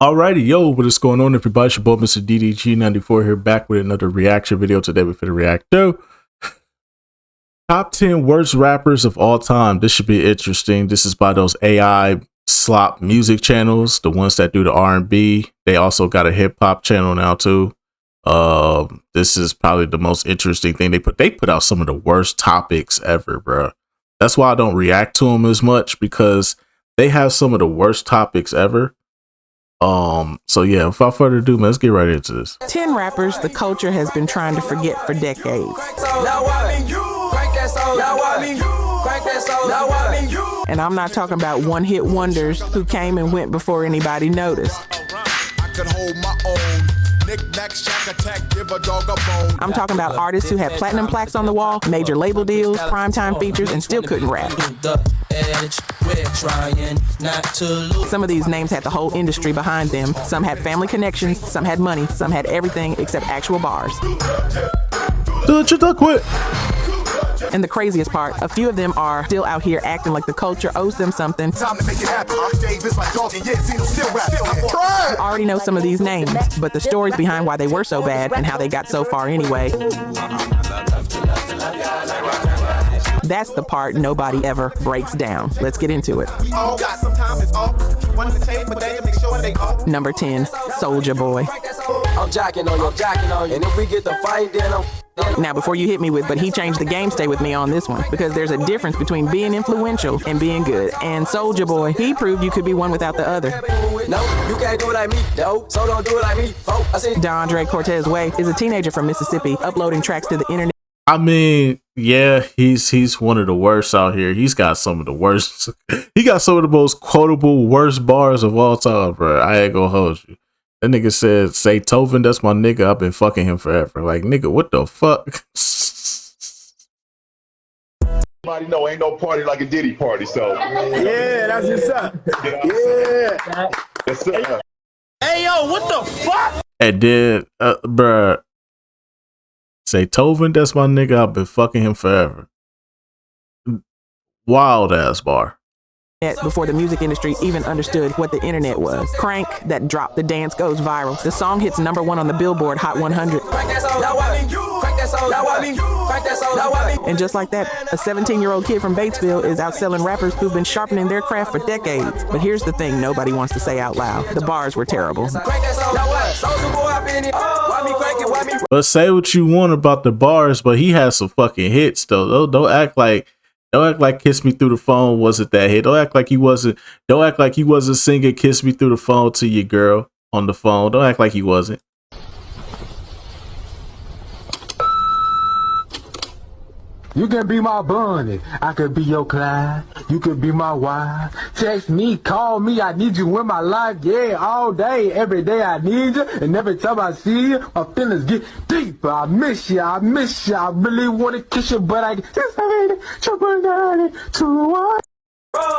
Alrighty, yo, what is going on, everybody? It's your boy, Mr. DDG94 here, back with another reaction video. Today, we're finna react to top 10 worst rappers of all time. This should be interesting. This is by those AI slop music channels, the ones that do the R&B. They also got a hip hop channel now too. This is probably the most interesting thing they put out some of the worst topics ever, bro. That's why I don't react to them as much, because they have some of the worst topics ever. So yeah, without further ado, man, let's get right into this. 10 rappers the culture has been trying to forget for decades. And I'm not talking about one-hit wonders who came and went before anybody noticed. I'm talking about artists who had platinum plaques on the wall, major label deals, primetime features, and still couldn't rap. Some of these names had the whole industry behind them. Some had family connections, some had money, some had everything except actual bars. And the craziest part, a few of them are still out here acting like the culture owes them something. I already know some of these names, but the stories behind why they were so bad and how they got so far anyway, that's the part nobody ever breaks down. Let's get into it. Number 10, Soulja Boy. I'm jacking on you, and if we get the fight, then Now, before you hit me with, but he changed the game, stay with me on this one, because there's a difference between being influential and being good. And Soulja Boy, he proved you could be one without the other. No, you can't do it like me, no, so don't do it like me, folks. I said DeAndre Cortez Way is a teenager from Mississippi uploading tracks to the internet. I mean, yeah, he's one of the worst out here. He's got some of the worst. He got some of the most quotable worst bars of all time, bro. I ain't gonna hold you. That nigga said, "Say Tovin, that's my nigga. I've been fucking him forever." Like, nigga, what the fuck? Everybody know ain't no party like a Diddy party, so yeah, that's what's up. Yeah, that's it. Hey yo, what the fuck? And then, bruh, say Tovin, that's my nigga. I've been fucking him forever. Wild ass bar. Before the music industry even understood what the internet was. Crank, that drop, the dance goes viral. The song hits #1 on the Billboard Hot 100. And just like that, a 17-year-old kid from Batesville is outselling rappers who've been sharpening their craft for decades. But here's the thing nobody wants to say out loud. The bars were terrible. But say what you want about the bars, but he has some fucking hits though. Don't act like "Kiss Me Through the Phone" wasn't that hit. Don't act like he wasn't singing "Kiss Me Through the Phone" to your girl on the phone. Don't act like he wasn't. You can be my bunny, I could be your Clyde, you could be my wife. Text me, call me, I need you in my life, yeah, all day, every day I need you, and every time I see you, my feelings get deeper. I miss you, I really want to kiss you, but I just ain't trouble to one.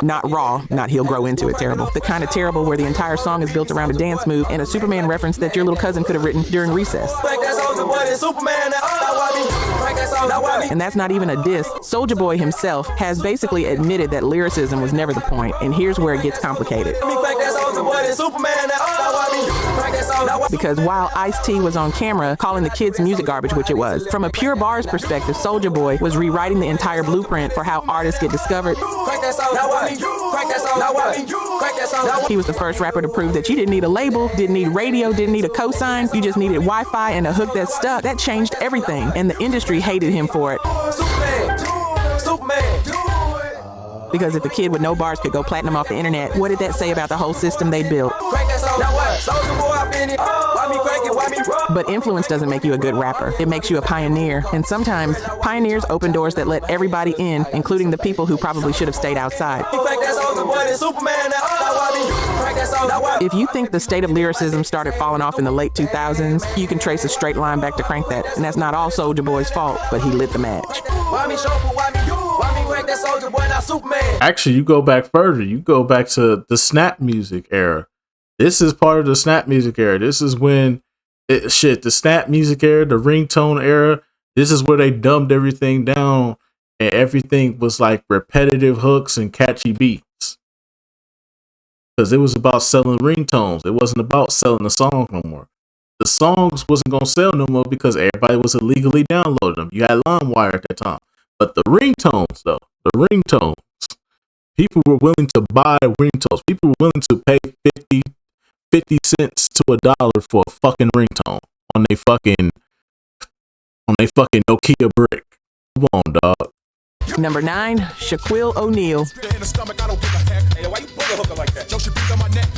Not raw, not he'll grow into it terrible. The kind of terrible where the entire song is built around a dance move and a Superman reference that your little cousin could have written during recess. And that's not even a diss. Soulja Boy himself has basically admitted that lyricism was never the point, and here's where it gets complicated. Because while Ice-T was on camera calling the kids music garbage, which it was, from a pure bars perspective, Soulja Boy was rewriting the entire blueprint for how artists get discovered. He was the first rapper to prove that you didn't need a label, didn't need radio, didn't need a cosign. You just needed Wi-Fi and a hook that stuck. That changed everything, and the industry hated him for it. Because if a kid with no bars could go platinum off the internet, what did that say about the whole system they built? But influence doesn't make you a good rapper. It makes you a pioneer. And sometimes pioneers open doors that let everybody in, including the people who probably should have stayed outside. If you think the state of lyricism started falling off in the late 2000s, you can trace a straight line back to Crank That. And that's not all Soulja Boy's fault, but he lit the match. Actually, you go back further. You go back to the Snap Music era. This is part of the Snap Music era. This is when the Snap Music era, the ringtone era. This is where they dumbed everything down and everything was like repetitive hooks and catchy beats. because it was about selling ringtones. It wasn't about selling the song no more. The songs wasn't gonna sell no more because everybody was illegally downloading them. You had LimeWire at that time, but the ringtones, though, the ringtones, people were willing to buy ringtones. People were willing to pay 50 cents to $1 for a fucking ringtone on their fucking Nokia brick. Come on, dog. Number 9, Shaquille O'Neal.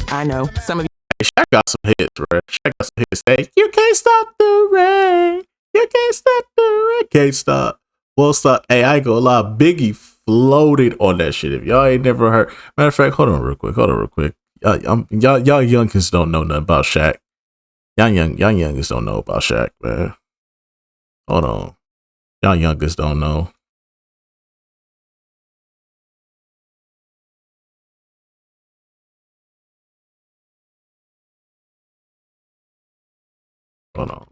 I know some of you. Hey, Shaq got some hits, right? Shaq got some hits. Hey, you can't stop the rain. You can't stop the rain. Can't stop. Won't stop. Hey, I ain't gonna lie. Biggie floated on that shit. If y'all ain't never heard. Matter of fact, hold on real quick. Y'all youngins don't know nothing about Shaq. Y'all youngins don't know about Shaq, man. Hold on. Y'all youngins don't know. Hold on.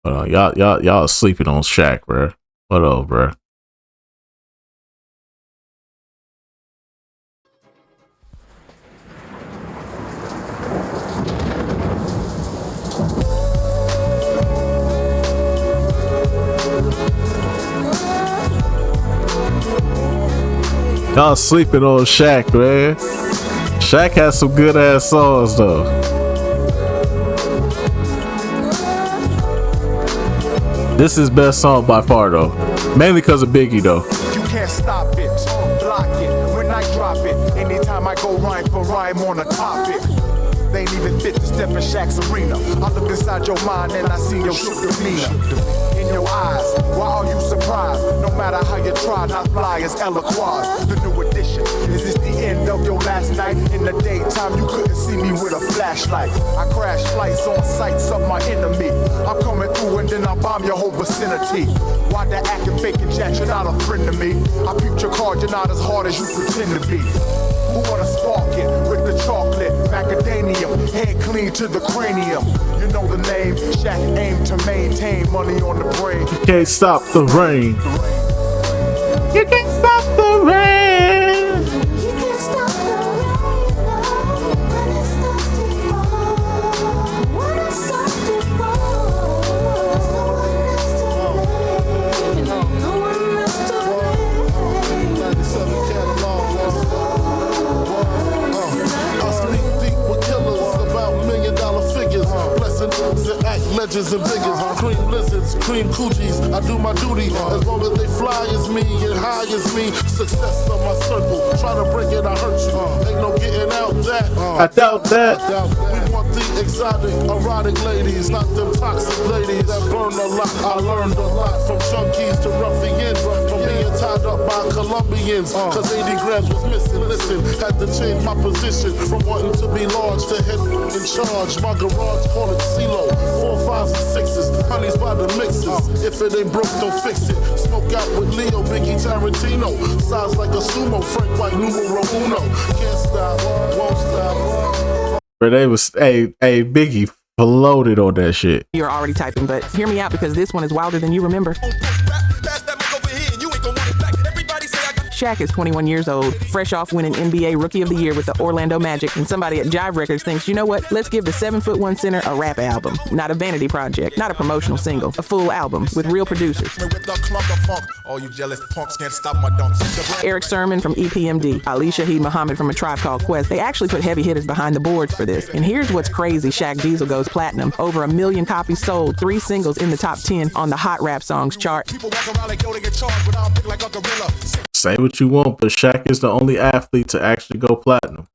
Hold on. Y'all sleeping on Shaq, bro. Hold on, bro. Y'all sleeping on Shaq, man. Shaq has some good ass songs though. This is his best song by far though. Mainly because of Biggie though. You can't stop it, block it, when I drop it. Anytime I go rhyme for rhyme on a topic. They ain't even fit to step in Shaq's arena. I look inside your mind and I see your shook demeanor. In your eyes, why are you surprised? No matter how you try, not fly as Eloquaz. The new edition, is this the end of your last night? In the daytime, you couldn't see me with a flashlight. I crash flights on sights of my enemy. I'm coming through and then I bomb your whole vicinity. Why the acting, faking jack, you're not a friend to me. I peeped your card, you're not as hard as you pretend to be. Who wanna spark it with the chocolate, macadamium, head clean to the cranium. You know the name, Shaq aim to maintain money on the brain. You can't stop the rain. You can't stop the rain. You can't stop the rain, when it starts to fall. When it starts to fall, no one has to blame. 97 catalog. I sleep deep with killers about $1 million figures. Blessings and act legends and figures. Cream lizards, cream coochies. I do my duty as long as they fly as me and high as me. Success on my circle. Try to break it, I hurt you. Ain't no getting out that. I doubt that. We want the exotic, erotic ladies, not them toxic ladies that burn a lot. I learned a lot from junkies to ruffians, from being tied up by Colombians. Cause 80 grams was missing. Listen, had to change my position from wanting to be large to head in charge. My garage call it CeeLo. 4, 5s and 6s, honeys by the mixes. If it ain't broke, don't fix it. Smoke out with Leo, Biggie, Tarantino. Size like a sumo, Frank White, numero uno. Can't stop, won't stop. But they was Biggie floated on that shit. You're already typing, but hear me out because this one is wilder than you remember. Shaq is 21 years old, fresh off winning NBA Rookie of the Year with the Orlando Magic, and somebody at Jive Records thinks, you know what, let's give the 7'1" center a rap album. Not a vanity project, not a promotional single, a full album with real producers. Eric Sermon from EPMD, Ali Shaheed Muhammad from A Tribe Called Quest. They actually put heavy hitters behind the boards for this. And here's what's crazy: Shaq Diesel goes platinum. Over 1 million copies sold, 3 singles in the top 10 on the Hot Rap Songs chart. Say what you want, but Shaq is the only athlete to actually go platinum.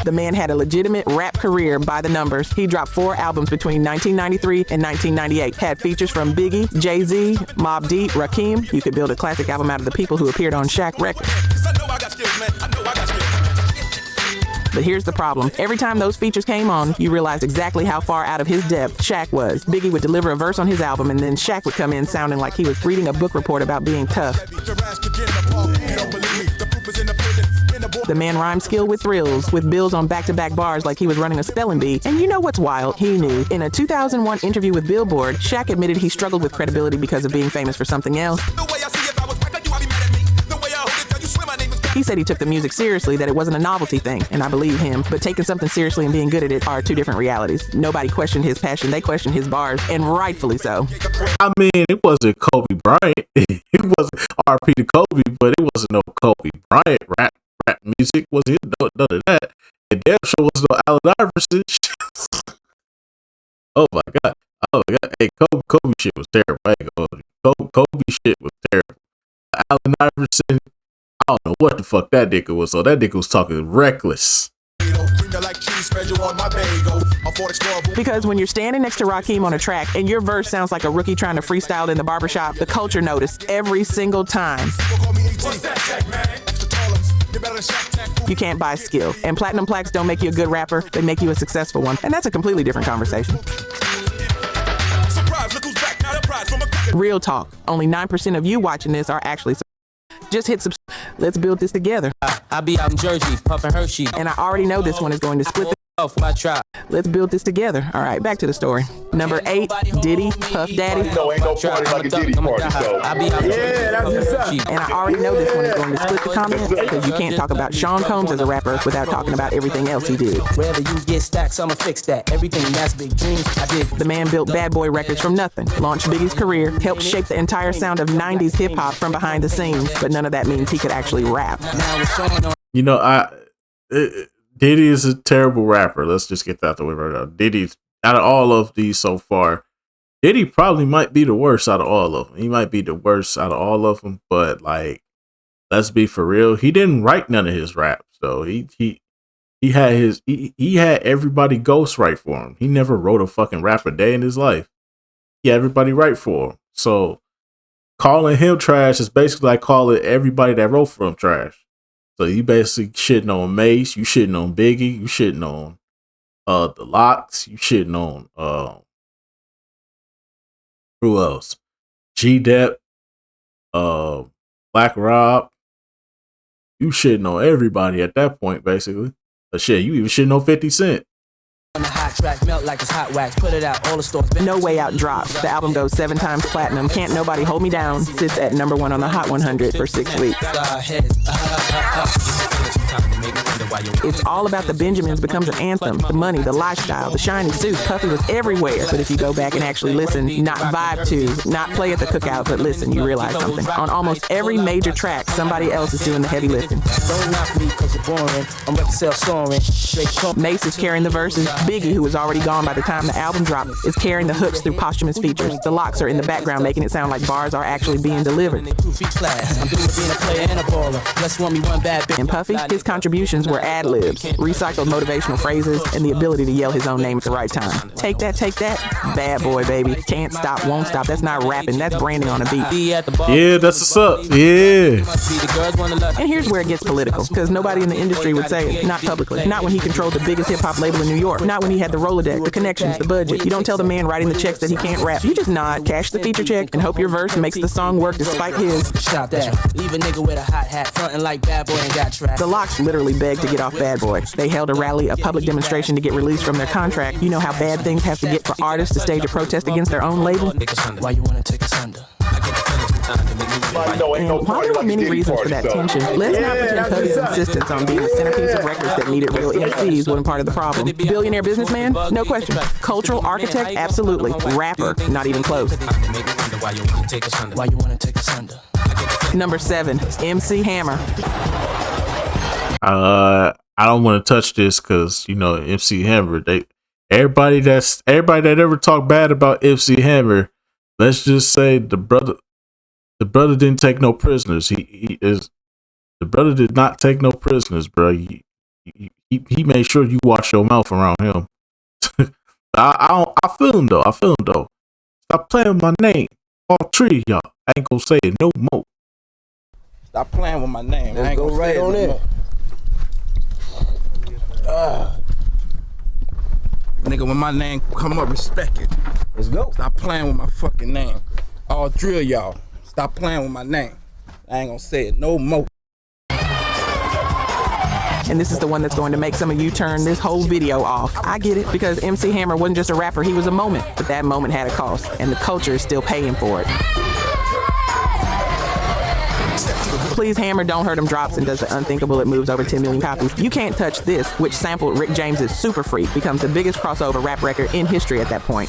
The man had a legitimate rap career by the numbers. He dropped 4 albums between 1993 and 1998. Had features from Biggie, Jay-Z, Mobb Deep, Rakim. You could build a classic album out of the people who appeared on Shaq Records. But here's the problem. Every time those features came on, you realized exactly how far out of his depth Shaq was. Biggie would deliver a verse on his album, and then Shaq would come in sounding like he was reading a book report about being tough. The man rhymed skill with thrills, with bills on back-to-back bars like he was running a spelling bee. And you know what's wild? He knew. In a 2001 interview with Billboard, Shaq admitted he struggled with credibility because of being famous for something else. He said he took the music seriously, that it wasn't a novelty thing, and I believe him. But taking something seriously and being good at it are two different realities. Nobody questioned his passion, they questioned his bars, and rightfully so. I mean, it wasn't Kobe Bryant. It wasn't RP to Kobe, but it wasn't no Kobe Bryant rap music. Was it? None of that. And damn sure was no Allen Iverson. Oh my god. Hey, Kobe shit was terrible. Kobe shit was terrible. Allen Iverson, I don't know what the fuck that nigga was. So that nigga was talking reckless. Because when you're standing next to Rakim on a track and your verse sounds like a rookie trying to freestyle in the barbershop, the culture noticed every single time. You can't buy skill. And platinum plaques don't make you a good rapper, they make you a successful one. And that's a completely different conversation. Real talk. Only 9% of you watching this are actually. Just hit subscribe. Let's build this together. I be out in Jersey, puffin' Hershey. And I already know this one is going to split the. Let's build this together. All right, back to the story. Number 8, Diddy, Puff Daddy. No, ain't no party like a Diddy party, so. And I already know this one is going to split the comments because you can't talk about Sean Combs as a rapper without talking about everything else he did. Wherever you get stacks, I'ma fix that. Everything that's big dreams, I did. The man built Bad Boy Records from nothing, launched Biggie's career, helped shape the entire sound of 90s hip-hop from behind the scenes, but none of that means he could actually rap. You know, Diddy is a terrible rapper. Let's just get that out the way right now. Diddy's, out of all of these so far, Diddy probably might be the worst out of all of them. He might be the worst out of all of them, but like, let's be for real. He didn't write none of his raps, though. He had everybody ghostwrite for him. He never wrote a fucking rap a day in his life. He had everybody write for him. So calling him trash is basically like calling everybody that wrote for him trash. So you basically shitting on Mace, you shitting on Biggie, you shitting on the Lox, you shitting on who else? G-Dep, Black Rob. You shitting on everybody at that point, basically. But shit, you even shitting on 50 Cent. On the hot track, melt like it's hot wax. Put it out, all the stores. No Way Out drops. The album goes 7 times platinum. Can't Nobody Hold Me Down sits at number 1 on the Hot 100 for 6 weeks. It's All About the Benjamins becomes an anthem. The money, the lifestyle, the shiny suits. Puffy was everywhere. But if you go back and actually listen, not vibe to, not play at the cookout, but listen, you realize something. On almost every major track, somebody else is doing the heavy lifting. Don't knock me cause you're boring. I'm record sales soaring. Mace is carrying the verses. Biggie, who was already gone by the time the album dropped, is carrying the hooks through posthumous features. The Lox are in the background making it sound like bars are actually being delivered. And Puffy, his contributions were ad-libs, recycled motivational phrases, and the ability to yell his own name at the right time. Take that, bad boy, baby. Can't stop, won't stop. That's not rapping, that's branding on a beat. Yeah, that's what's up. Yeah. And here's where it gets political, because nobody in the industry would say it, not publicly. Not when he controlled the biggest hip-hop label in New York. Not when he had the Rolodex, the connections, the budget. You don't tell the man writing the checks that he can't rap. You just nod, cash the feature check, and hope your verse makes the song work despite his. Stop that. Leave a nigga with a hot hat, frontin' like Bad Boy and got trapped. The Lox literally begged to get off Bad Boy. They held a rally, a public demonstration to get released from their contract. You know how bad things have to get for artists to stage a protest against their own label? Why you wanna take us under? And while there were many reasons for that tension, let's not pretend Puffy's insistence on being the centerpiece of records that needed real MCs wasn't part of the problem. Billionaire businessman? No question. Cultural architect? Absolutely. Rapper? Not even close. Why you wanna take us under? Number 7, MC Hammer. I don't want to touch this because, you know, MC Hammer, everybody that ever talked bad about MC Hammer, let's just say the brother didn't take no prisoners. The brother did not take no prisoners, bro. He made sure you watch your mouth around him. I feel him though. Stop playing with my name. All 3 of y'all. I ain't gonna say it no more. Stop playing with my name. Let's I ain't go gonna right say it on no in. more. Nigga, when my name come up, respect it. Let's go. Stop playing with my fucking name. All 3 of y'all. Stop playing with my name. I ain't gonna say it no more. And this is the one that's going to make some of you turn this whole video off. I get it, because MC Hammer wasn't just a rapper, he was a moment. But that moment had a cost, and the culture is still paying for it. Please, Hammer Don't Hurt 'Em drops and does the unthinkable. It moves over 10 million copies. You Can't Touch This, which sampled Rick James's Super Freak, becomes the biggest crossover rap record in history at that point.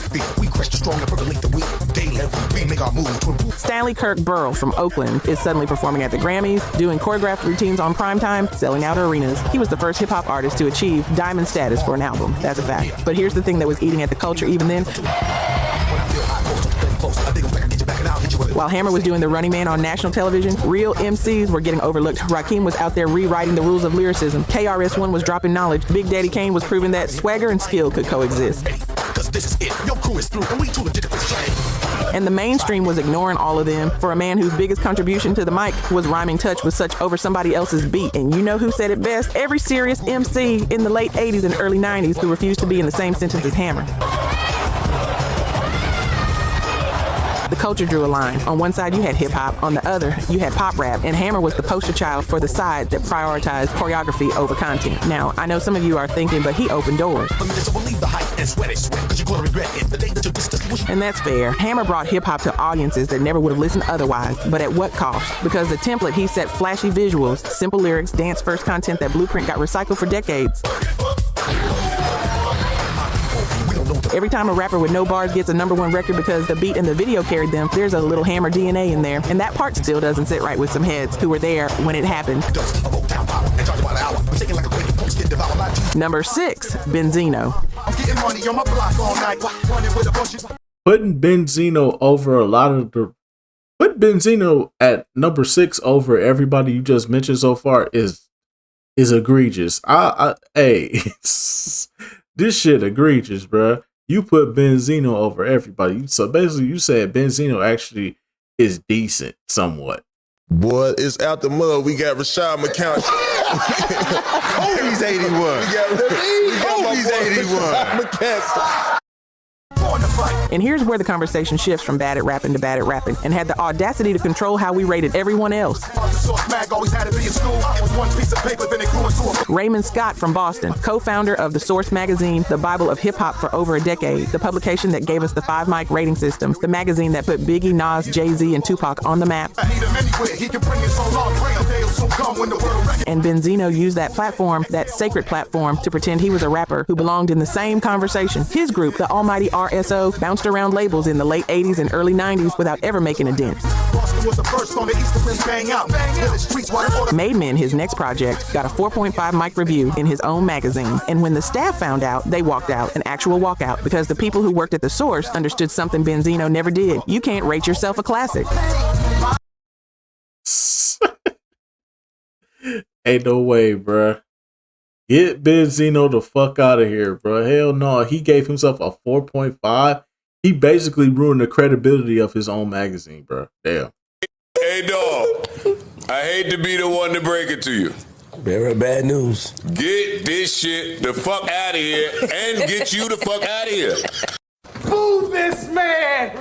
Stanley Kirk Burrell from Oakland is suddenly performing at the Grammys, doing choreographed routines on primetime, selling out arenas. He was the first hip-hop artist to achieve diamond status for an album. That's a fact. But here's the thing that was eating at the culture even then. While Hammer was doing the running man on national television, real MCs were getting overlooked. Rakim was out there rewriting the rules of lyricism. KRS-One was dropping knowledge. Big Daddy Kane was proving that swagger and skill could coexist. And the mainstream was ignoring all of them for a man whose biggest contribution to the mic was rhyming touch with such over somebody else's beat. And you know who said it best? Every serious MC in the late 80s and early 90s who refused to be in the same sentence as Hammer. The culture drew a line. On one side, you had hip-hop. On the other, you had pop rap. And Hammer was the poster child for the side that prioritized choreography over content. Now, I know some of you are thinking, but he opened doors. And that's fair. Hammer brought hip-hop to audiences that never would have listened otherwise. But at what cost? Because the template he set, flashy visuals, simple lyrics, dance-first content, that blueprint got recycled for decades. Every time a rapper with no bars gets a #1 record because the beat and the video carried them, there's a little Hammer DNA in there. And that part still doesn't sit right with some heads who were there when it happened. Number 6, Benzino. Putting Benzino over a lot of the... Put Benzino at number 6 over everybody you just mentioned so far is egregious. Hey, this shit egregious, bruh. You put Benzino over everybody. So basically, you said Benzino actually is decent, somewhat. Boy, it's out the mud. We got Rashad McCown. Kobe's 81. Kobe's 81. And here's where the conversation shifts from bad at rapping to bad at rapping, and had the audacity to control how we rated everyone else. Raymond Scott from Boston, co-founder of The Source magazine, the Bible of hip-hop for over a decade, the publication that gave us the 5-mic rating system, the magazine that put Biggie, Nas, Jay-Z, and Tupac on the map. And Benzino used that platform, that sacred platform, to pretend he was a rapper who belonged in the same conversation. His group, the Almighty RSO, bounced around labels in the late 80s and early 90s without ever making a dent. Made Men, his next project, got a 4.5 mic review in his own magazine. And when the staff found out, they walked out, an actual walkout, because the people who worked at The Source understood something Benzino never did. You can't rate yourself a classic. Ain't no way, bruh. Get Benzino the fuck out of here, bro. Hell no. He gave himself a 4.5. He basically ruined the credibility of his own magazine, bro. Damn. Hey, dog. I hate to be the one to break it to you. Very bad news. Get this shit the fuck out of here and get you the fuck out of here. Boo this man!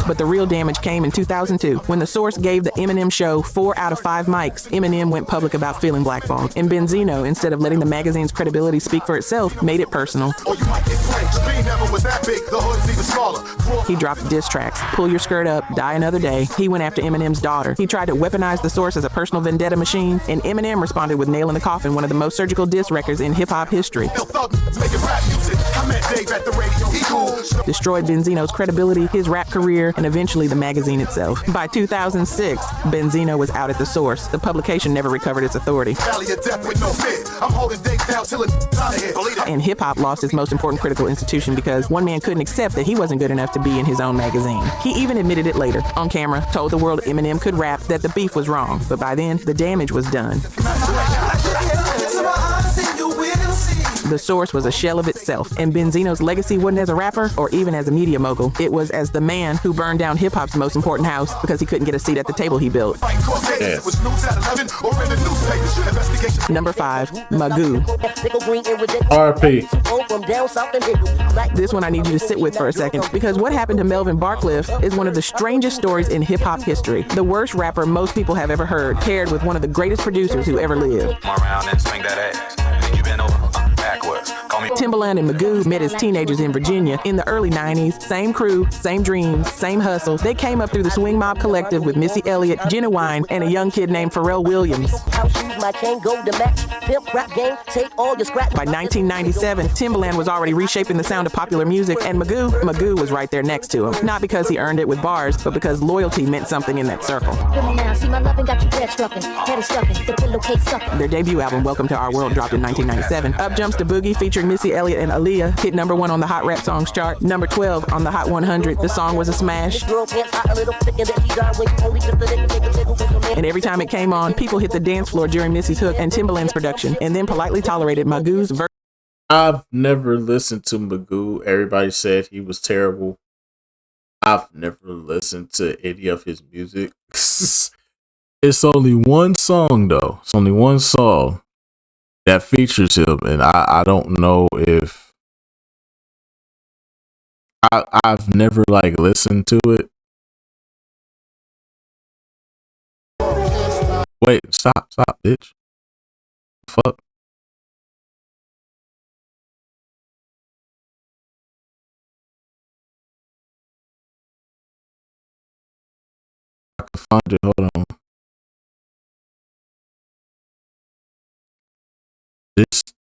But the real damage came in 2002 when The Source gave the Eminem show 4 out of 5 mics. Eminem went public about feeling blackballed. And Benzino, instead of letting the magazine's credibility speak for itself, made it personal. He dropped diss tracks, Pull Your Skirt Up, Die Another Day. He went after Eminem's daughter. He tried to weaponize The Source as a personal vendetta machine, and Eminem responded with Nail in the Coffin, one of the most surgical diss records in hip-hop history. Destroyed Benzino's credibility, his rap career, and eventually the magazine itself. By 2006, Benzino was out at The Source. The publication never recovered its authority. And hip-hop lost its most important critical institution because one man couldn't accept that he wasn't good enough to be in his own magazine. He even admitted it later, on camera, told the world Eminem could rap, that the beef was wrong. But by then, the damage was done. The source was a shell of itself, and Benzino's legacy wasn't as a rapper or even as a media mogul. It was as the man who burned down hip-hop's most important house because he couldn't get a seat at the table he built. Yeah. Number 5, Magoo. RP. This one I need you to sit with for a second, because what happened to Melvin Barcliff is one of the strangest stories in hip-hop history. The worst rapper most people have ever heard, paired with one of the greatest producers who ever lived. Timbaland and Magoo met as teenagers in Virginia in the early 90s. Same crew, same dreams, same hustle. They came up through the Swing Mob Collective with Missy Elliott, Genuine, and a young kid named Pharrell Williams. By 1997, Timbaland was already reshaping the sound of popular music, and Magoo was right there next to him. Not because he earned it with bars, but because loyalty meant something in that circle. Their debut album, Welcome to Our World, dropped in 1997. Up Jumps the Boogie, featuring Missy Elliott and Aaliyah, hit number 1 on the Hot Rap Songs chart, number 12 on the Hot 100. The song was a smash. And every time it came on, people hit the dance floor during Missy's hook and Timbaland's production, and then politely tolerated Magoo's verse. I've never listened to Magoo. Everybody said he was terrible. I've never listened to any of his music. It's only one song, though. It's only one song that features him, and I don't know if I've never like listened to it. Wait, stop, bitch. Fuck. I can find it. Hold on.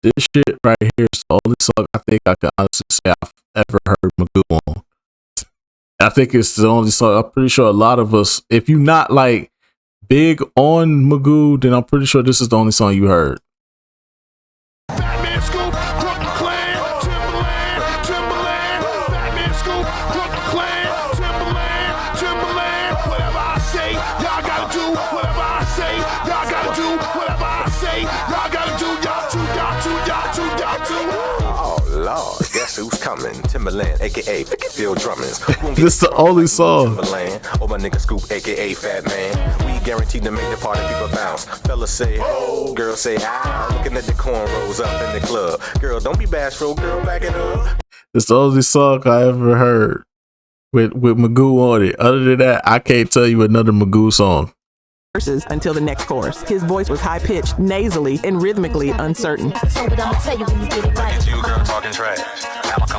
This shit right here is the only song I think I can honestly say I've ever heard Magoo on. I think it's the only song. I'm pretty sure a lot of us, if you're not like big on Magoo, then I'm pretty sure this is the only song you heard. Guess who's coming? Timbaland, aka Phil Drummond. This is the only song. Timbaland, or my nigga Scoop, aka Fat Man. We guaranteed to make the party people bounce. Fellas say, oh, girls say, ah. Looking at the cornrows up in the club. Girl, don't be bashful, girl, back it up. It's the only song I ever heard with Magoo on it. Other than that, I can't tell you another Magoo song. Until the next chorus. His voice was high-pitched, nasally, and rhythmically uncertain.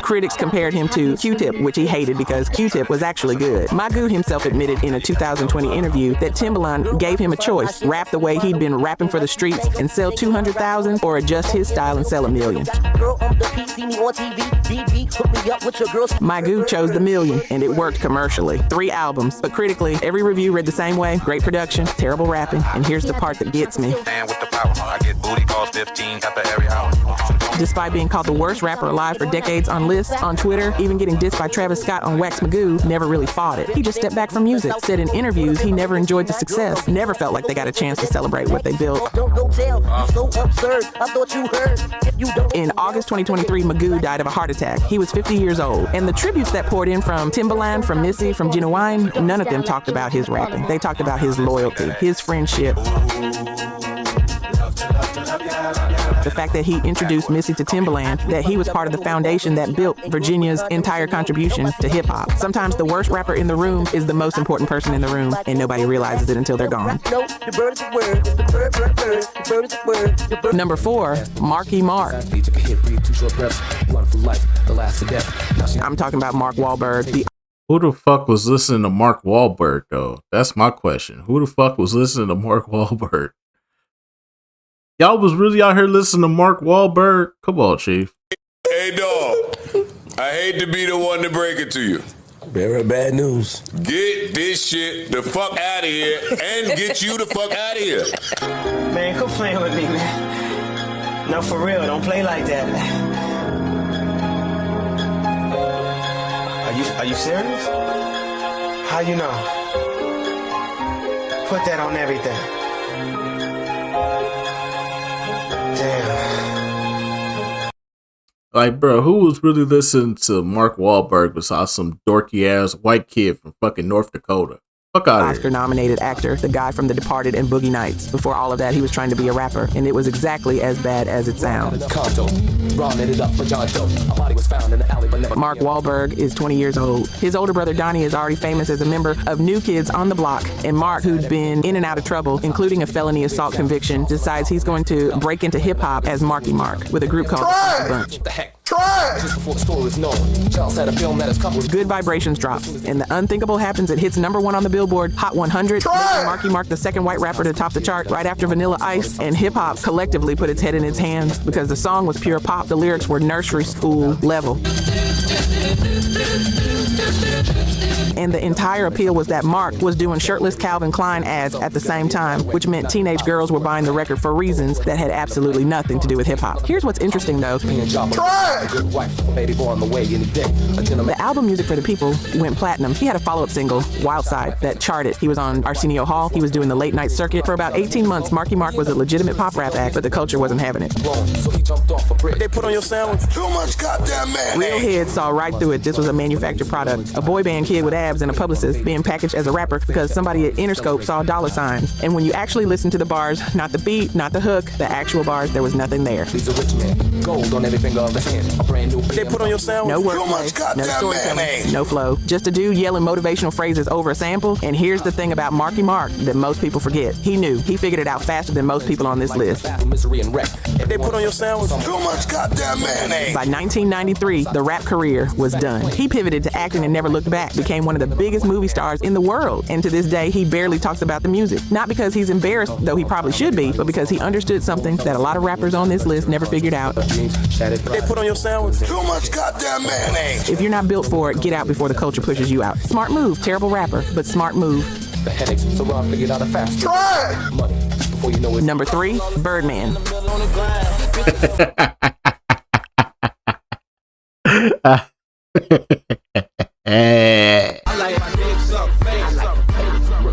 Critics compared him to Q-Tip, which he hated because Q-Tip was actually good. Magoo himself admitted in a 2020 interview that Timbaland gave him a choice: rap the way he'd been rapping for the streets and sell 200,000, or adjust his style and sell 1 million. Magoo chose the million, and it worked commercially. 3 albums, but critically, every review read the same way: great production, terrible rapping, and here's the part that gets me. Despite being called the worst rapper alive for decades on lists, on Twitter, even getting dissed by Travis Scott on Wax Magoo, never really fought it. He just stepped back from music, said in interviews he never enjoyed the success, never felt like they got a chance to celebrate what they built. In August 2023, Magoo died of a heart attack. He was 50 years old, and the tributes that poured in from Timbaland, from Missy, from Genuine, none of them talked about his rapping. They talked about his loyalty, his friendship, the fact that he introduced Missy to Timbaland, that he was part of the foundation that built Virginia's entire contribution to hip-hop. Sometimes the worst rapper in the room is the most important person in the room, and nobody realizes it until they're gone. Number 4, Marky Mark. I'm talking about Mark Wahlberg. Who the fuck was listening to Mark Wahlberg, though? That's my question. Who the fuck was listening to Mark Wahlberg? Y'all was really out here listening to Mark Wahlberg? Come on, Chief. Hey, dog. I hate to be the one to break it to you. Very bad news. Get this shit the fuck out of here and get you the fuck out of here. Man, quit playing with me, man. No, for real, don't play like that. Are you serious? How you know? Put that on everything. Damn. Like, bro, who was really listening to Mark Wahlberg besides some dorky ass white kid from fucking North Dakota? Fuck out of here. Oscar-nominated actor, the guy from The Departed and Boogie Nights. Before all of that, he was trying to be a rapper, and it was exactly as bad as it sounds. Mark Wahlberg is 20 years old. His older brother Donnie is already famous as a member of New Kids on the Block, and Mark, who'd been in and out of trouble, including a felony assault conviction, decides he's going to break into hip-hop as Marky Mark with a group called The Bunch. Just before the story was known, Charles had a film that has come with Good Vibrations drops, and the unthinkable happens. It hits #1 on the Billboard Hot 100, making Marky Mark the second white rapper to top the chart right after Vanilla Ice, and hip-hop collectively put its head in its hands because the song was pure pop. The lyrics were nursery school level. And the entire appeal was that Mark was doing shirtless Calvin Klein ads at the same time, which meant teenage girls were buying the record for reasons that had absolutely nothing to do with hip-hop. Here's what's interesting, though. The album Music for the People went platinum. He had a follow-up single, Wild Side, that charted. He was on Arsenio Hall. He was doing the late night circuit. For about 18 months, Marky Mark was a legitimate pop rap act, but the culture wasn't having it. They put on your sandwich. Too much goddamn man. Real heads saw right through it. This was a manufactured product. A boy band kid with abs and a publicist being packaged as a rapper because somebody at Interscope saw dollar signs. And when you actually listen to the bars, not the beat, not the hook, the actual bars, there was nothing there. He's a rich man. Gold on every finger of his hand. A brand new. They put on your sandwich. No wordplay, no storytelling, no flow. Just a dude yelling motivational phrases over a sample. And here's the thing about Marky Mark that most people forget. He knew. He figured it out faster than most people on this list. Misery and wreck. They put on your sandwich. Too much goddamn mayonnaise. By 1993, the rap career was done. He pivoted to acting and never looked back, became one of the biggest movie stars in the world. And to this day, he barely talks about the music. Not because he's embarrassed, though he probably should be, but because he understood something that a lot of rappers on this list never figured out. They put on your sandwich. Too much goddamn mayonnaise. If you're not built for it, get out before the culture pushes you out. Smart move, terrible rapper, but smart move. The headaches, so I figured out a fast try. Money before you know it. Number 3, Birdman. I like my dick suck, face suck.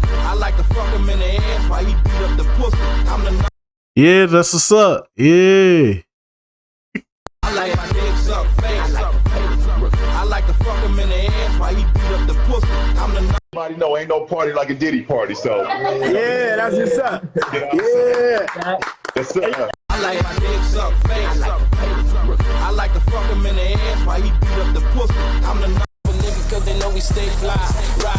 I like to fuck him in the ass while he beat up the pussy. I'm the Yeah, that's what's up. Yeah. I like my dick suck, face suck. I like to fuck him in the ass while he beat up the pussy. I'm the Everybody know ain't no party like a Diddy party, so. Yeah, that's what's up. Yeah. Yes, sir. I like my dick suck, face suck. I like to fuck him in the ass while he beat up the pussy. I'm the nigga cause they know we stay fly.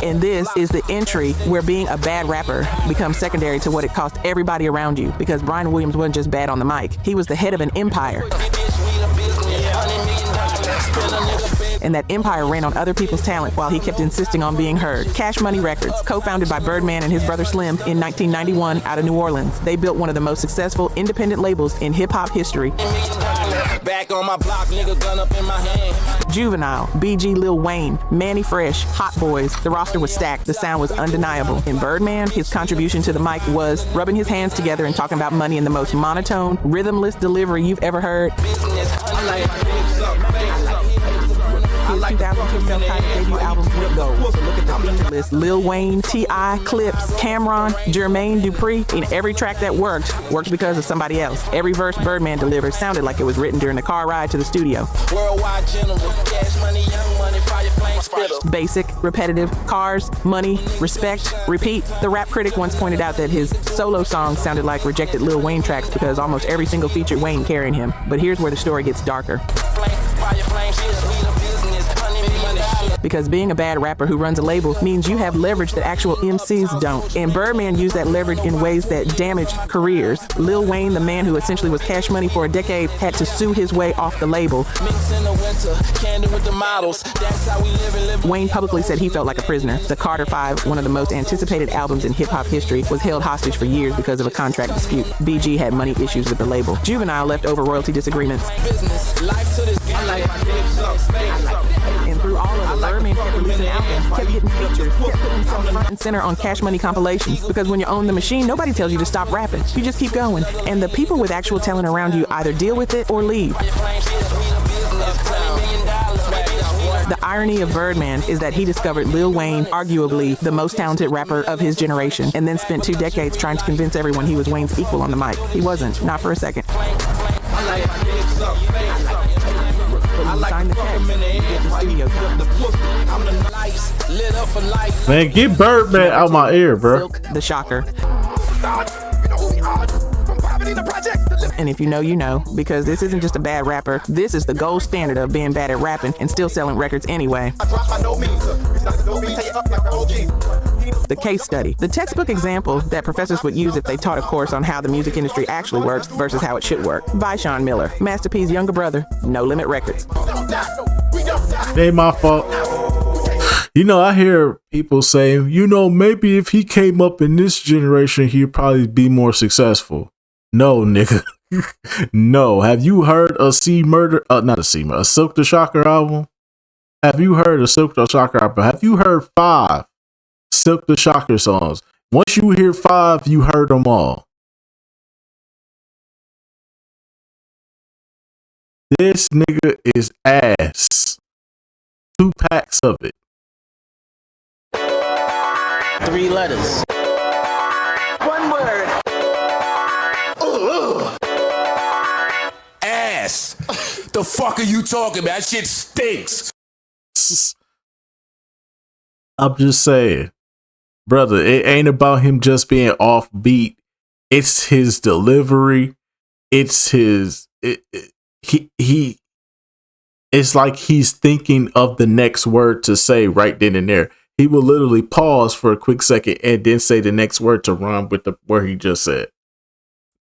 And this is the entry where being a bad rapper becomes secondary to what it cost everybody around you, because Brian Williams wasn't just bad on the mic. He was the head of an empire. And that empire ran on other people's talent while he kept insisting on being heard. Cash Money Records, co-founded by Birdman and his brother Slim in 1991 out of New Orleans. They built one of the most successful independent labels in hip-hop history. Back on my block, nigga, gun up in my hand. Juvenile, BG Lil Wayne, Manny Fresh, Hot Boys. The roster was stacked. The sound was undeniable. In Birdman, his contribution to the mic was rubbing his hands together and talking about money in the most monotone, rhythmless delivery you've ever heard. His 2002 self-titled debut album went gold. So look at the feature list. Lil Wayne, T.I., Clips, Cameron, Jermaine Dupri. In every track that worked because of somebody else. Every verse Birdman delivered sounded like it was written during the car ride to the studio. Worldwide general, cash money, young money, fire flame spitter. Basic, repetitive, cars, money, respect, repeat. The Rap Critic once pointed out that his solo songs sounded like rejected Lil Wayne tracks because almost every single featured Wayne carrying him. But here's where the story gets darker. Because being a bad rapper who runs a label means you have leverage that actual MCs don't. And Birdman used that leverage in ways that damaged careers. Lil Wayne, the man who essentially was Cash Money for a decade, had to sue his way off the label. Wayne publicly said he felt like a prisoner. The Carter 5, one of the most anticipated albums in hip-hop history, was held hostage for years because of a contract dispute. BG had money issues with the label. Juvenile left over royalty disagreements. And through all of it, Birdman kept releasing albums, kept getting features, kept putting himself front and center on Cash Money compilations. Because when you own the machine, nobody tells you to stop rapping. You just keep going. And the people with actual talent around you either deal with it or leave. The irony of Birdman is that he discovered Lil Wayne, arguably the most talented rapper of his generation, and then spent 2 decades trying to convince everyone he was Wayne's equal on the mic. He wasn't, not for a second. Sign the checks. Get the studio time. I'm the lights lit up for life. Man, get Birdman out my ear, bro. Silk the Shocker. And if you know, you know, because this isn't just a bad rapper. This is the gold standard of being bad at rapping and still selling records anyway. The case study. The textbook example that professors would use if they taught a course on how the music industry actually works versus how it should work. Vyshawn Miller, Master P's younger brother, No Limit Records. Ain't my fault. You know, I hear people saying, you know, maybe if he came up in this generation, he'd probably be more successful. No, nigga. No. Have you heard a Silk the Shocker album? Have you heard a Silk the Shocker album? Have you heard 5 Silk the Shocker songs? Once you hear 5, you heard them all. This nigga is ass. 2 packs of it. 3 letters. One word. Ass. The fuck are you talking about? That shit stinks. I'm just saying, brother, it ain't about him just being offbeat. It's his delivery. It's his he it's like he's thinking of the next word to say right then and there. He will literally pause for a quick second and then say the next word to rhyme with the word he just said.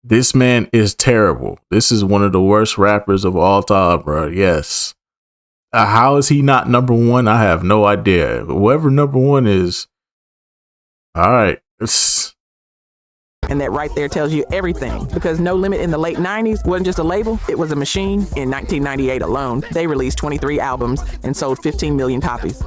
This man is terrible. This is one of the worst rappers of all time, bro. Yes. How is he not number 1? I have no idea. Whoever number 1 is, all right. And that right there tells you everything. Because No Limit in the late 90s wasn't just a label, it was a machine. In 1998 alone, they released 23 albums and sold 15 million copies.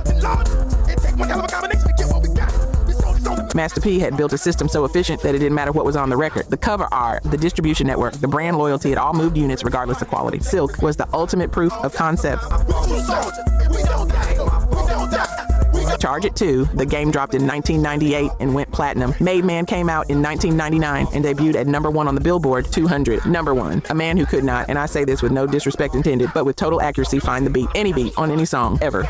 Master P had built a system so efficient that it didn't matter what was on the record. The cover art, the distribution network, the brand loyalty, it all moved units regardless of quality. Silk was the ultimate proof of concept. Charge It 2, the game dropped in 1998 and went platinum. Made Man came out in 1999 and debuted at number 1 on the Billboard 200. Number 1, a man who could not, and I say this with no disrespect intended, but with total accuracy, find the beat, any beat on any song, ever.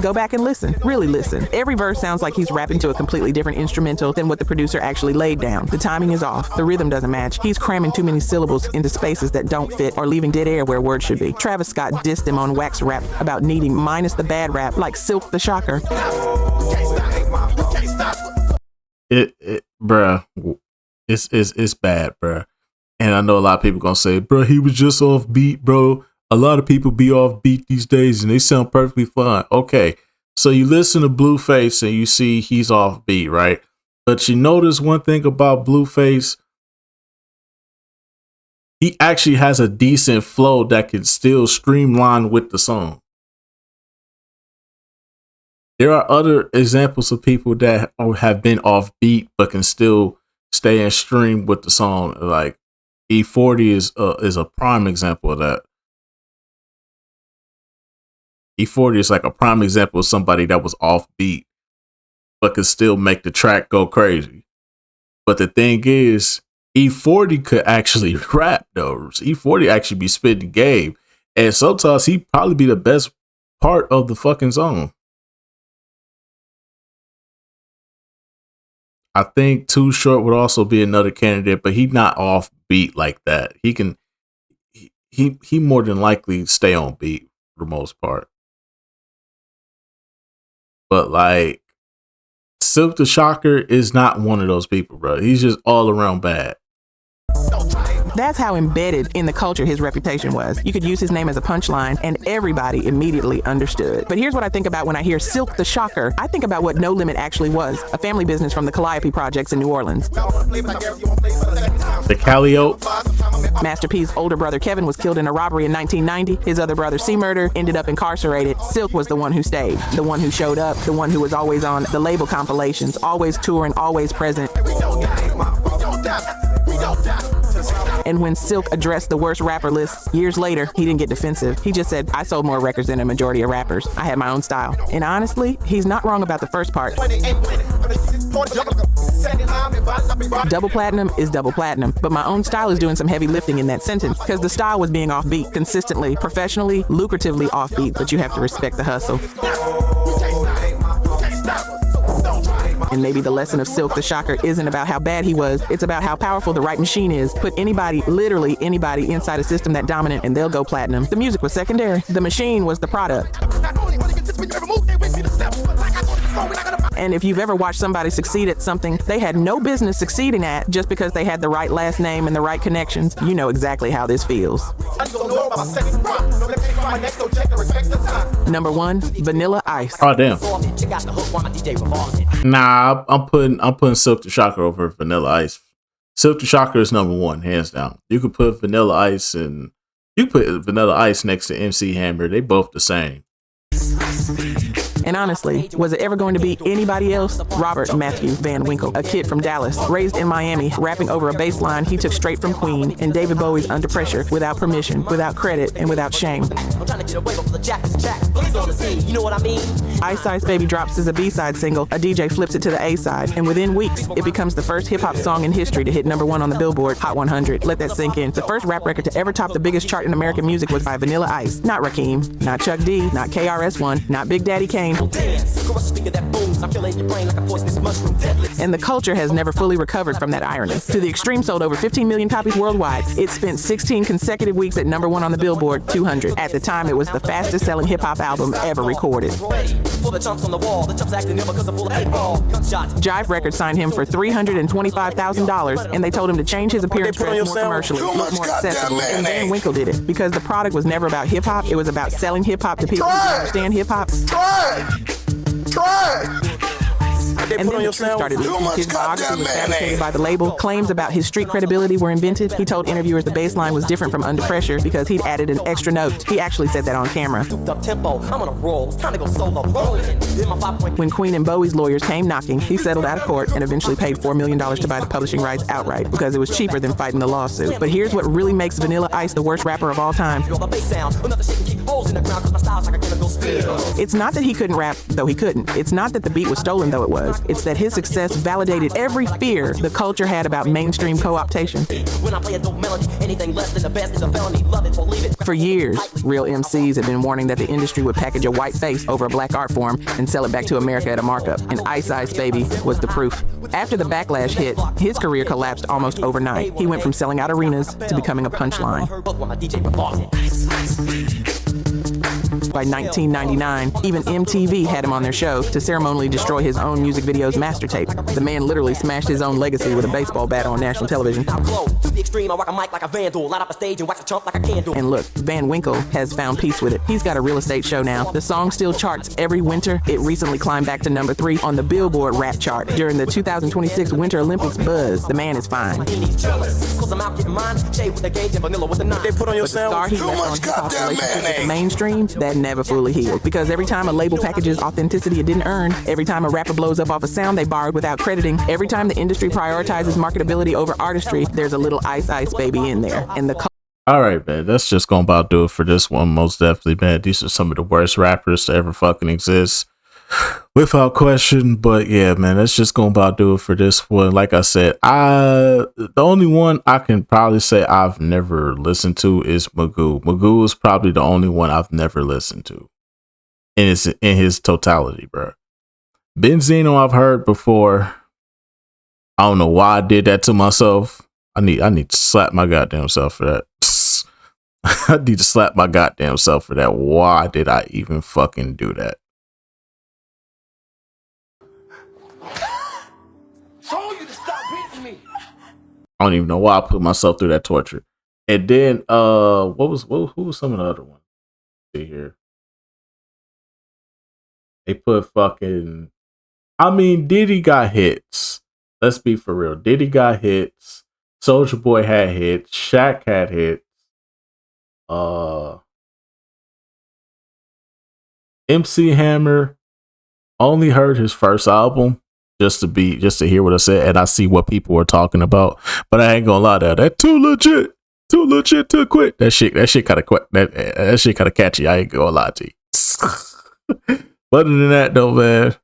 Go back and listen, really listen. Every verse sounds like he's rapping to a completely different instrumental than what the producer actually laid down. The timing is off, the rhythm doesn't match. He's cramming too many syllables into spaces that don't fit or leaving dead air where words should be. Travis Scott dissed him on Wax Rap about needing minus the bad rap like Silk the Shocker. Bruh, it's bad, bruh. And I know a lot of people gonna say, bruh, he was just off beat, bro. A lot of people be off beat these days and they sound perfectly fine. Okay, so you listen to Blueface and you see he's off beat, right? But you notice one thing about Blueface, he actually has a decent flow that can still streamline with the song. There are other examples of people that have been off beat but can still stay in stream with the song. Like E40 is a prime example of that. E40 is like a prime example of somebody that was off beat but could still make the track go crazy. But the thing is, E40 could actually rap though. E40 actually be spitting game. And sometimes he'd probably be the best part of the fucking song. I think Too Short would also be another candidate, but he's not off beat like that. He more than likely stay on beat for the most part. But like Silk the Shocker is not one of those people, bro. He's just all around bad. That's how embedded in the culture his reputation was. You could use his name as a punchline and everybody immediately understood. But here's what I think about when I hear Silk the Shocker. I think about what No Limit actually was, a family business from the Calliope projects in New Orleans. The Calliope. Master P's older brother Kevin was killed in a robbery in 1990. His other brother C-Murder ended up incarcerated. Silk was the one who stayed, the one who showed up, the one who was always on the label compilations, always touring, always present. And when Silk addressed the worst rapper lists years later, he didn't get defensive. He just said, I sold more records than a majority of rappers. I had my own style. And honestly, he's not wrong about the first part. Double platinum is double platinum, but my own style is doing some heavy lifting in that sentence because the style was being offbeat, consistently, professionally, lucratively offbeat, but you have to respect the hustle. And maybe the lesson of Silk the Shocker isn't about how bad he was, it's about how powerful the right machine is. Put anybody, literally anybody, inside a system that dominant and they'll go platinum. The music was secondary, the machine was the product. And if you've ever watched somebody succeed at something they had no business succeeding at just because they had the right last name and the right connections, you know exactly how this feels. Number 1, Vanilla Ice. Oh damn. Nah, I'm putting Silk the Shocker over Vanilla Ice. Silk the Shocker is number 1, hands down. You could put Vanilla Ice next to MC Hammer. They both the same. And honestly, was it ever going to be anybody else? Robert Matthew Van Winkle, a kid from Dallas, raised in Miami, rapping over a bass line he took straight from Queen and David Bowie's Under Pressure, without permission, without credit, and without shame. Ice Ice Baby drops as a B-side single, a DJ flips it to the A-side, and within weeks, it becomes the first hip-hop song in history to hit number 1 on the Billboard Hot 100. Let that sink in. The first rap record to ever top the biggest chart in American music was by Vanilla Ice. Not Rakim, not Chuck D, not KRS-One, not Big Daddy Kane. And the culture has never fully recovered from that irony. To the extreme, sold over 15 million copies worldwide. It spent 16 consecutive weeks at number 1 on the Billboard 200. At the time, it was the fastest selling hip hop album ever recorded. Jive Records signed him for $325,000, and they told him to change his appearance, dress more commercially, look more accessible. And Van Winkle did it because the product was never about hip hop. It was about selling hip hop to people who understand hip hop. And then the truth started leaking. His biography was fabricated by the label. Claims about his street credibility were invented. He told interviewers the bass line was different from Under Pressure because he'd added an extra note. He actually said that on camera. When Queen and Bowie's lawyers came knocking, he settled out of court and eventually paid $4 million to buy the publishing rights outright because it was cheaper than fighting the lawsuit. But here's what really makes Vanilla Ice the worst rapper of all time. It's not that he couldn't rap, though he couldn't. It's not that the beat was stolen, though it was. It's that his success validated every fear the culture had about mainstream co-optation. For years, real MCs have been warning that the industry would package a white face over a black art form and sell it back to America at a markup. And Ice Ice Baby was the proof. After the backlash hit, his career collapsed almost overnight. He went from selling out arenas to becoming a punchline. By 1999, even MTV had him on their show to ceremonially destroy his own music video's master tape. The man literally smashed his own legacy with a baseball bat on national television. And look, Van Winkle has found peace with it. He's got a real estate show now. The song still charts every winter. It recently climbed back to number 3 on the Billboard rap chart during the 2026 Winter Olympics buzz. The man is fine. But the scar he left on hip-hop's relationship with the mainstream, that never fully healed. Because every time a label packages authenticity it didn't earn, every time a rapper blows up off a sound they borrowed without crediting, every time the industry prioritizes marketability over artistry, there's a little Ice Ice Baby in there. And the all right, man, that's just gonna about do it for this one. Most definitely, man. These are some of the worst rappers to ever fucking exist, without question. But yeah, man, that's just gonna about do it for this one. Like I said, the only one I can probably say I've never listened to is Magoo. Magoo is probably the only one I've never listened to in his totality, bro. Benzino I've heard before. I don't know why I did that to myself. I need to slap my goddamn self for that. I need to slap my goddamn self for that. Why did I even fucking do that? Told you to stop beating me. I don't even know why I put myself through that torture. And then who was some of the other ones? See here. They put fucking, I mean, Diddy got hits. Let's be for real. Diddy got hits. Soulja Boy had hits. Shaq had hits. MC Hammer, only heard his first album just to hear what I said, and I see what people were talking about. But I ain't gonna lie, that too legit to quit. That shit kind of that shit kind of catchy. I ain't gonna lie to you. But other than that, though, man,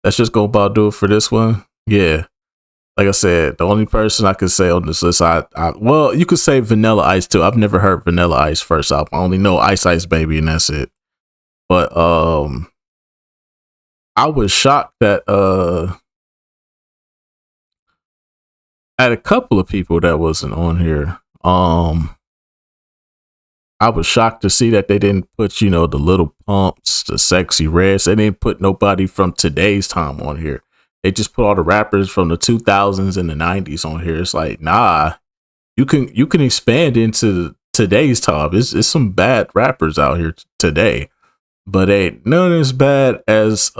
that's just gonna about do it for this one. Yeah. Like I said, the only person I could say on this list, well, you could say Vanilla Ice too. I've never heard Vanilla Ice first album. I only know Ice Ice Baby, and that's it. But I was shocked that at a couple of people that wasn't on here. I was shocked to see that they didn't put, you know, the Little Pumps, the Sexy Reds. They didn't put nobody from today's time on here. They just put all the rappers from the 2000s and the 90s on here. It's like, nah, you can expand into today's time. It's some bad rappers out here today, but ain't none as bad as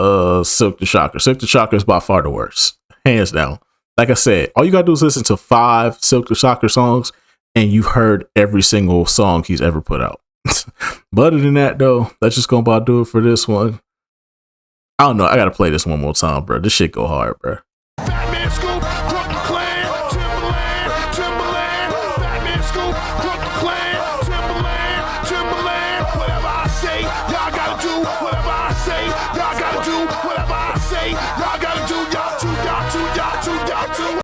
Silk the Shocker. Silk the Shocker is by far the worst, hands down. Like I said, all you gotta do is listen to 5 Silk the Shocker songs, and you've heard every single song he's ever put out. But other than that, though, that's just gonna about do it for this one. I don't know. I gotta play this one more time, bro. This shit go hard, bro.